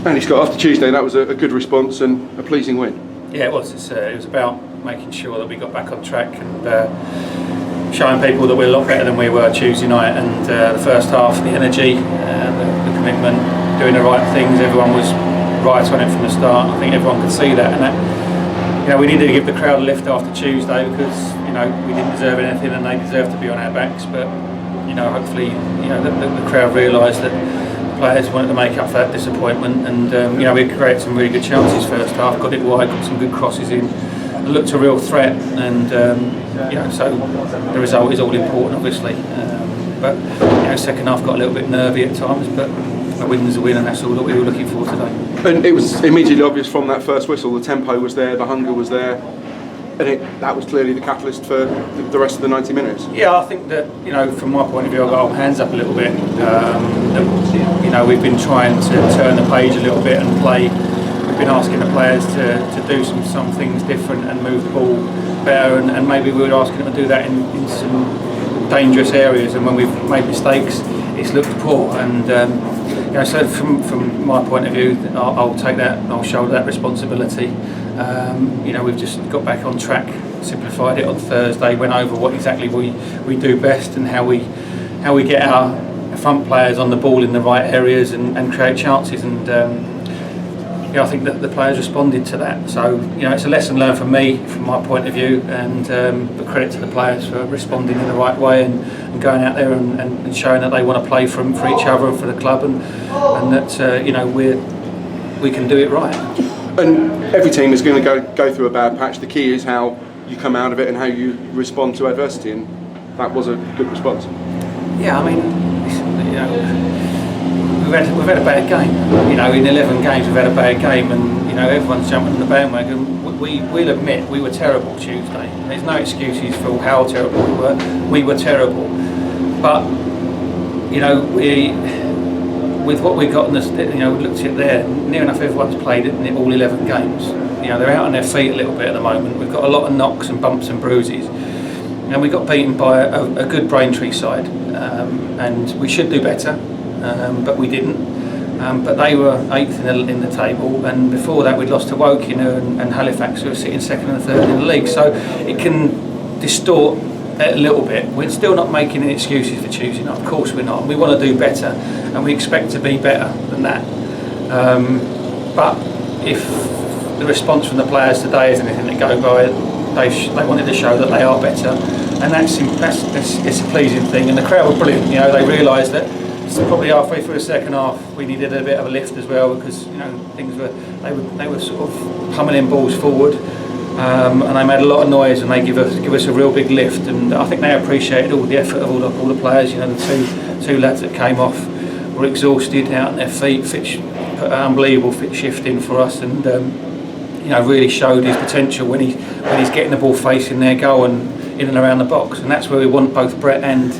And Scott, after Tuesday, that was a good response and a pleasing win. Yeah, it was. It was about making sure that we got back on track and showing people that we're a lot better than we were Tuesday night. And the first half, the energy, the commitment, doing the right things, everyone was right on it from the start. I think everyone could see that. And that, we needed to give the crowd a lift after Tuesday because we didn't deserve anything and they deserved to be on our backs. But hopefully, the crowd realised that players wanted to make up for that disappointment, and we created some really good chances first half, got it wide, got some good crosses in, looked a real threat, and so the result is all important obviously, but second half got a little bit nervy at times, but a win is a win, and that's all that we were looking for today. And it was immediately obvious from that first whistle, the tempo was there, the hunger was there, and that was clearly the catalyst for the rest of the 90 minutes. Yeah, I think that, from my point of view, I've got our hands up a little bit. We've been trying to turn the page a little bit and play. We've been asking the players to do some things different and move the ball better, and maybe we were asking them to do that in some dangerous areas, and when we've made mistakes, it's looked poor. And so from my point of view, I'll take that, I'll shoulder that responsibility. We've just got back on track, simplified it on Thursday, went over what exactly we do best and how we get our front players on the ball in the right areas and create chances, and I think that the players responded to that. So it's a lesson learned for me from my point of view, and but credit to the players for responding in the right way and going out there and showing that they want to play for each other and for the club, and that we can do it right. And every team is going to go through a bad patch. The key is how you come out of it and how you respond to adversity, and that was a good response. Yeah, I mean, we've had a bad game. In 11 games we've had a bad game, and everyone's jumping on the bandwagon. We'll admit we were terrible Tuesday. There's no excuses for how terrible we were. We were terrible, but with what we got in this, we looked at there, near enough everyone's played in all 11 games. They're out on their feet a little bit at the moment. We've got a lot of knocks and bumps and bruises, and we got beaten by a good Braintree side, and we should do better, but we didn't. But they were 8th in the table, and before that we'd lost to Woking and Halifax, who were sitting 2nd and 3rd in the league. So it can distort a little bit. We're still not making any excuses for Tuesday night. Of course we're not. We want to do better, and we expect to be better than that. But if the response from the players today is anything to go by, they wanted to show that they are better, and that's it's a pleasing thing. And the crowd were brilliant. They realised that probably halfway through the second half we needed a bit of a lift as well, because things were sort of pummeling balls forward. And they made a lot of noise, and they give us a real big lift, and I think they appreciated all the effort of all the players. The two lads that came off were exhausted, out on their feet. Fitch put an unbelievable shift in for us, and really showed his potential when he's getting the ball facing their goal and in and around the box, and that's where we want both Brett and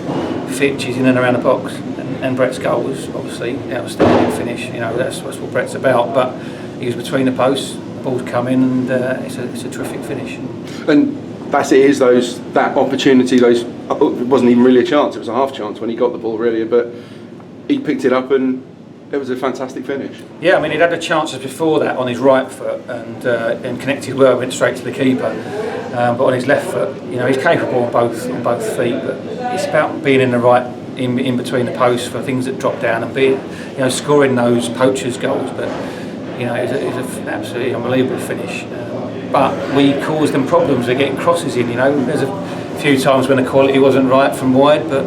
Fitch is in and around the box. And Brett's goal was obviously outstanding finish. That's what Brett's about, but he was between the posts. Ball's come in, and it's a terrific finish. And that's it. Is that opportunity? It wasn't even really a chance. It was a half chance when he got the ball, really. But he picked it up, and it was a fantastic finish. Yeah, I mean, he'd had the chances before that on his right foot, and connected well, went straight to the keeper. But on his left foot, he's capable on both feet. But it's about being in the right, in between the posts for things that drop down, and being, scoring those poachers' goals. But it's an absolutely unbelievable finish. But we caused them problems. They're getting crosses in. There's a few times when the quality wasn't right from wide, but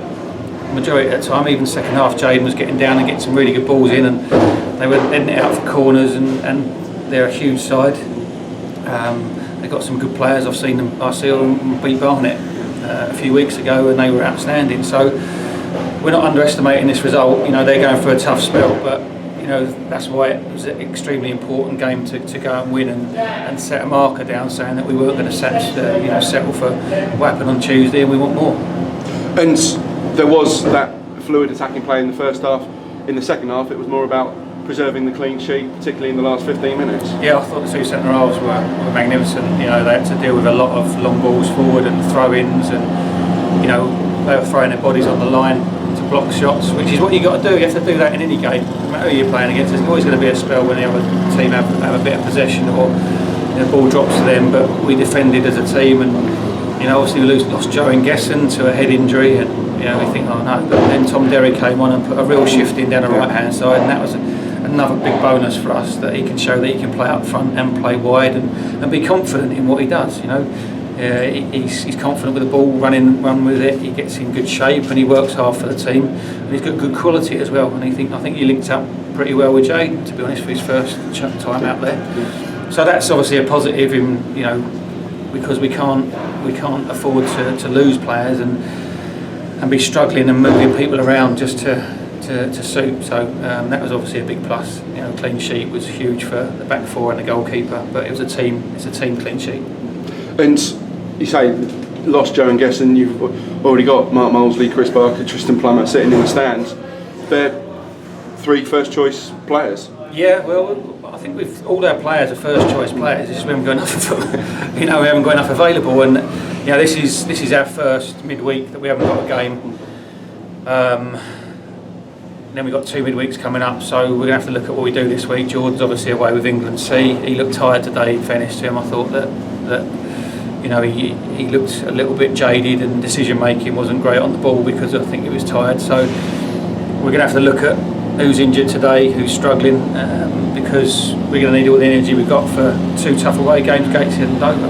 majority of the time, even second half, Jaden was getting down and getting some really good balls in, and they were heading it out for corners, and they're a huge side. They've got some good players. I see them beat Barnet a few weeks ago, and they were outstanding. So we're not underestimating this result. They're going for a tough spell, but that's why it was an extremely important game to go and win and set a marker down, saying that we weren't going to settle for what happened on Tuesday, and we want more. And there was that fluid attacking play in the first half. In the second half, it was more about preserving the clean sheet, particularly in the last 15 minutes. Yeah, I thought the two centre halves were magnificent. They had to deal with a lot of long balls forward and throw-ins, and they were throwing their bodies on the line to block shots, which is what you got to do. You have to do that in any game, no matter who you're playing against. There's always going to be a spell when the other team have a bit of possession or the ball drops to them, but we defended as a team, and obviously we lost Joe Ngeson to a head injury, and we think, oh no, but then Tom Derry came on and put a real shift in down the right hand side, and that was another big bonus for us, that he can show that he can play up front and play wide and be confident in what he does. He's confident with the ball, run with it. He gets in good shape and he works hard for the team, and he's got good quality as well. And I think he linked up pretty well with Jay, to be honest, for his first time out there. So that's obviously a positive, because we can't afford to lose players and be struggling and moving people around just to suit. So that was obviously a big plus. Clean sheet was huge for the back four and the goalkeeper, but it's a team clean sheet. And you say lost Joe Ngeson, you've already got Mark Molesley, Chris Barker, Tristan Plummer sitting in the stands. They're 3 first choice players. Yeah, well, I think all our players are first choice players. It's just we haven't got enough of them. We haven't got enough available, and this is our first midweek that we haven't got a game. Then we've got 2 midweeks coming up, so we're going to have to look at what we do this week. Jordan's obviously away with England C. He looked tired today, in fairness to him. I thought that he looked a little bit jaded, and decision making wasn't great on the ball because I think he was tired. So we're going to have to look at who's injured today, who's struggling, because we're going to need all the energy we've got for 2 tough away games, Gateshead and Dover.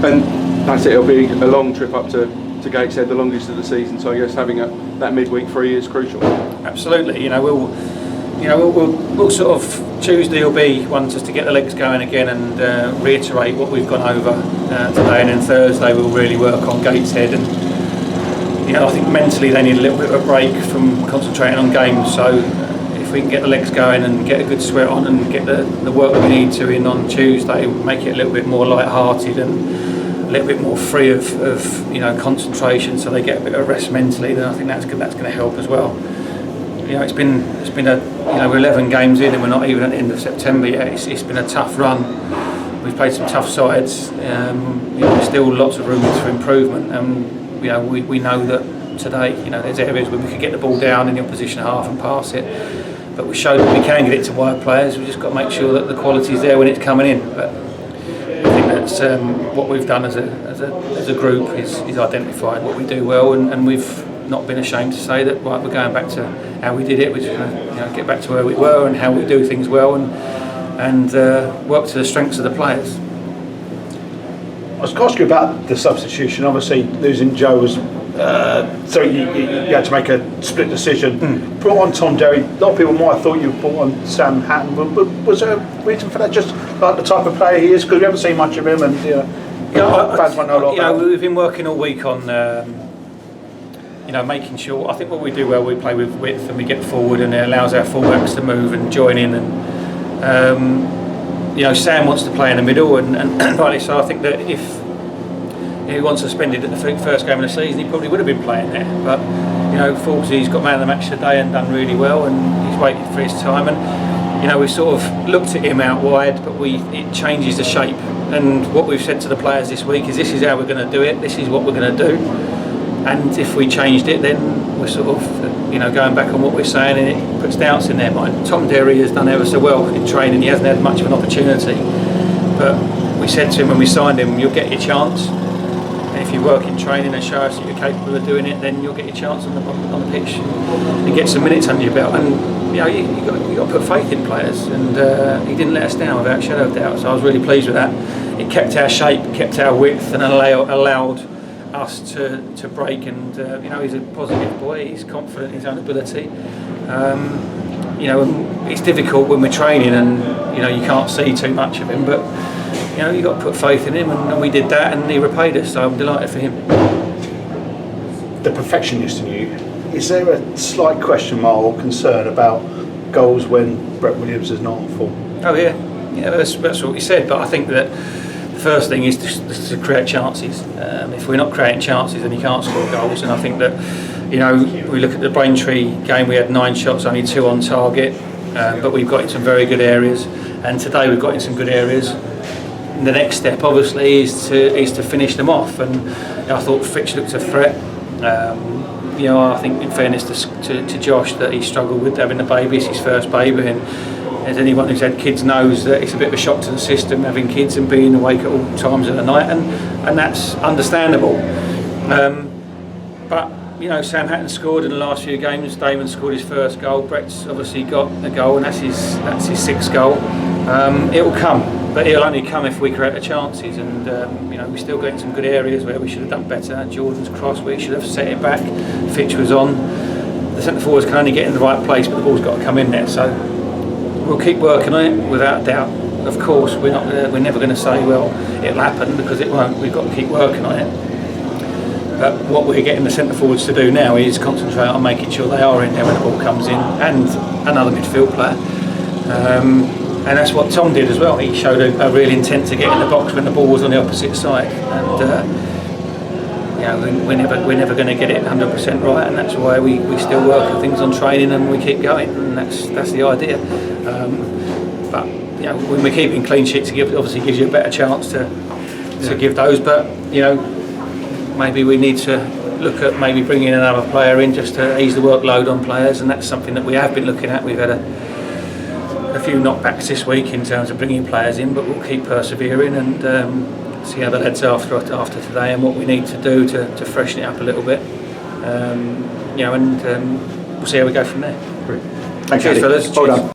And that's it. It'll be a long trip up to Gateshead, the longest of the season. So I guess having that midweek free is crucial. Absolutely. We'll sort of, Tuesday will be one just to get the legs going again and reiterate what we've gone over today, and then Thursday we'll really work on Gateshead, and I think mentally they need a little bit of a break from concentrating on games. So if we can get the legs going and get a good sweat on and get the work we need to in on Tuesday, make it a little bit more light-hearted and a little bit more free of concentration, so they get a bit of rest mentally, then I think that's going to help as well. It's been we're 11 games in and we're not even at the end of September yet. It's been a tough run. We've played some tough sides. There's still lots of room for improvement, and we know that today there's areas where we could get the ball down in the opposition half and pass it, but we showed that we can get it to wide players. We've just got to make sure that the quality is there when it's coming in. But I think that's what we've done as a group is identified what we do well, and we've not been ashamed to say that we're going back to how we did it. We're just going to get back to where we were and how we do things well, and work to the strengths of the players. I was going to ask you about the substitution. Obviously, losing Joe was so you had to make a split decision. Brought on Tom Derry. A lot of people might have thought you brought on Sam Hatton, but was there a reason for that? Just like the type of player he is, because we haven't seen much of him, and fans might know a lot about him. We've been working all week on making sure. I think what we do well, we play with width and we get forward, and it allows our fullbacks to move and join in. And Sam wants to play in the middle, and rightly so. I think that if he got suspended at the first game of the season, he probably would have been playing there. But Forbesy's got man of the match today and done really well, and he's waited for his time. And we sort of looked at him out wide, but it changes the shape. And what we've said to the players this week is, this is how we're going to do it. This is what we're going to do. And if we changed it, then we're sort of, going back on what we're saying, and it puts doubts in their mind. Tom Derry has done ever so well in training. He hasn't had much of an opportunity, but we said to him when we signed him, you'll get your chance. And if you work in training and show us that you're capable of doing it, then you'll get your chance on the pitch and get some minutes under your belt. And you got to put faith in players, and he didn't let us down without a shadow of doubt. So I was really pleased with that. It kept our shape, kept our width, and allowed us to break, and he's a positive boy. He's confident in his own ability. It's difficult when we're training and you can't see too much of him, but you've got to put faith in him, and we did that, and he repaid us, so I'm delighted for him. The perfectionist in you, is there a slight question mark or concern about goals when Brett Williams is not on form? Oh yeah, that's what we said, but I think that first thing is to create chances. If we're not creating chances, then you can't score goals. And I think that we look at the Braintree game, we had 9 shots, only 2 on target, but we've got in some very good areas, and today we've got in some good areas. And the next step obviously is to finish them off, and I thought Fitch looked a threat. You know, I think in fairness to Josh, that he struggled with having a baby. It's his first baby, and as anyone who's had kids knows, that it's a bit of a shock to the system having kids and being awake at all times of the night, and that's understandable. But you know, Sam Hatton scored in the last few games. Damon scored his first goal. Brett's obviously got a goal, and that's his sixth goal. It will come, but it'll only come if we create the chances. And you know, we're still getting some good areas where we should have done better. Jordan's cross, we should have set it back. Fitch was on. The centre forwards can only get in the right place, but the ball's got to come in there. So we'll keep working on it without doubt. Of course, we're never going to say, well, it'll happen, because it won't. We've got to keep working on it. But what we're getting the centre forwards to do now is concentrate on making sure they are in there when the ball comes in, and another midfield player. And that's what Tom did as well. He showed a real intent to get in the box when the ball was on the opposite side. And you know, we're never going to get it 100% right, and that's why we still work on things on training, and we keep going, and that's the idea. But you know, when we're keeping clean sheets, it obviously gives you a better chance to give those. But you know, maybe we need to look at maybe bringing another player in just to ease the workload on players, and that's something that we have been looking at. We've had a few knockbacks this week in terms of bringing players in, but we'll keep persevering and see how the lads are after today, and what we need to do to freshen it up a little bit. You know, and we'll see how we go from there. Thanks, Cheers, fellas. Well done.